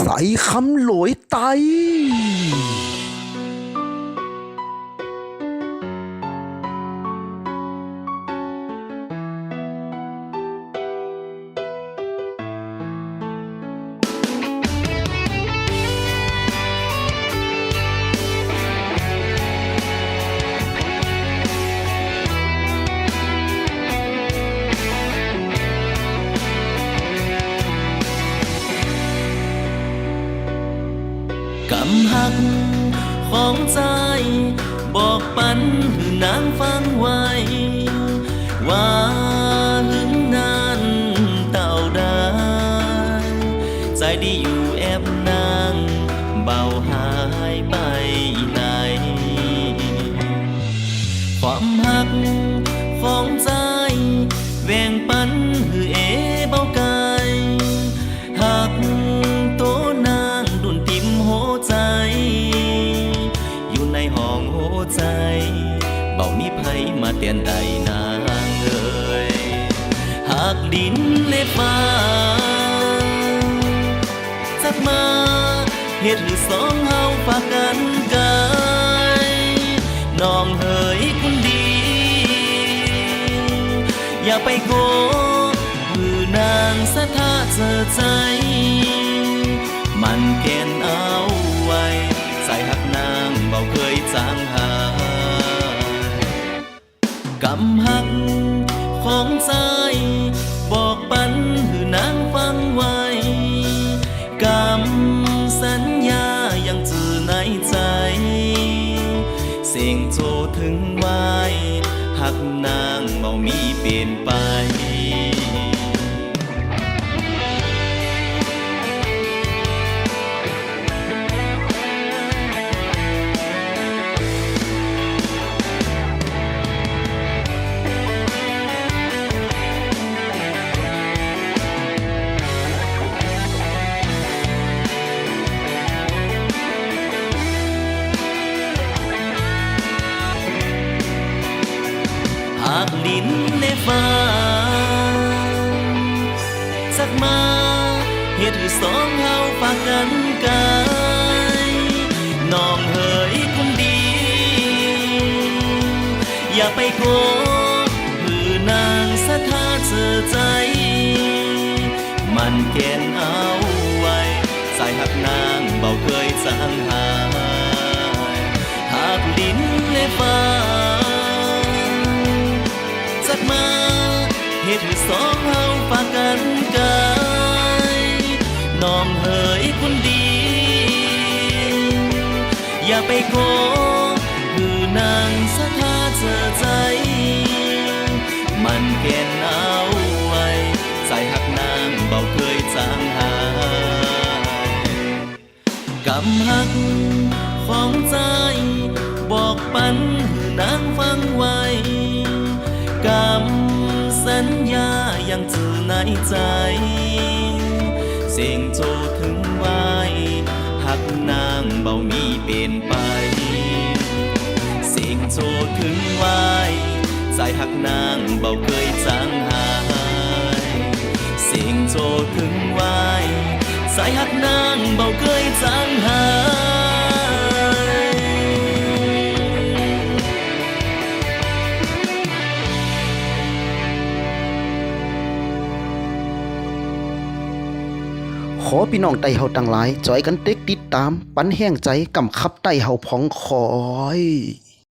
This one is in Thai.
ใส่คำโหลยไตกำหักของใจบอกปันหือนางฟังไว้ ว่าหึงนานเต่าได้ใจดีอยู่แอบนางเบาหายไปไหน ความหักของใจแบ่งปันหือเบากายหักตัวนางดุนติมโหใจอยู่ในห้องโหใจเบามีไผมาเตียนใดนางเอ่ยหักดินเล็บฟ้าจักมาเฮ็ดให้สองเฮาฝากกันกายน้องเฮยคนดีอย่าไปโกมือนางสะท่าเจอใจมันแกนเอาไว้ใส่หักนางเบาเคยจางหายกำหักของใจบอกปันหือนางฟังไว้กำสัญญายังจือในใจเสียงโจถึงไว้หักนางเมามีเปลี่ยนไปหากดินในฟ้าสักมาเฮ็ดให้สองเฮาฝากกันกายน้องเฮยคนดีอย่าไปโกหือนางสะท่าเจอใจมันแกนเอาไว้ใส่หักนางเบาเคยจางหายหากดินในฟ้าจักมาเฮ็ดให้สองเฮาฝากกันกายน้องเฮยคนดีอย่าไปโกคือนางสะท่าเจอใจมันแกนเอาไว้ใส่หักนางเบาเคยจางหายกำหักของใจบอกปันหือนางฟังไว้กำสัญญายังจือในใจเสียงโจถึงไว้หักนางเบามีเปลี่ยนไปเสียงโจถึงไว้ใจหักนางเบาเคยจางหายเสียงโจถึงไว้ใจหักนางเบาเคยจางหายขอพี่น้องไต้เฮาตั้งหลายจอยกันเต็กติดตามปันแห้งใจกำคับไต้เฮาพองคอย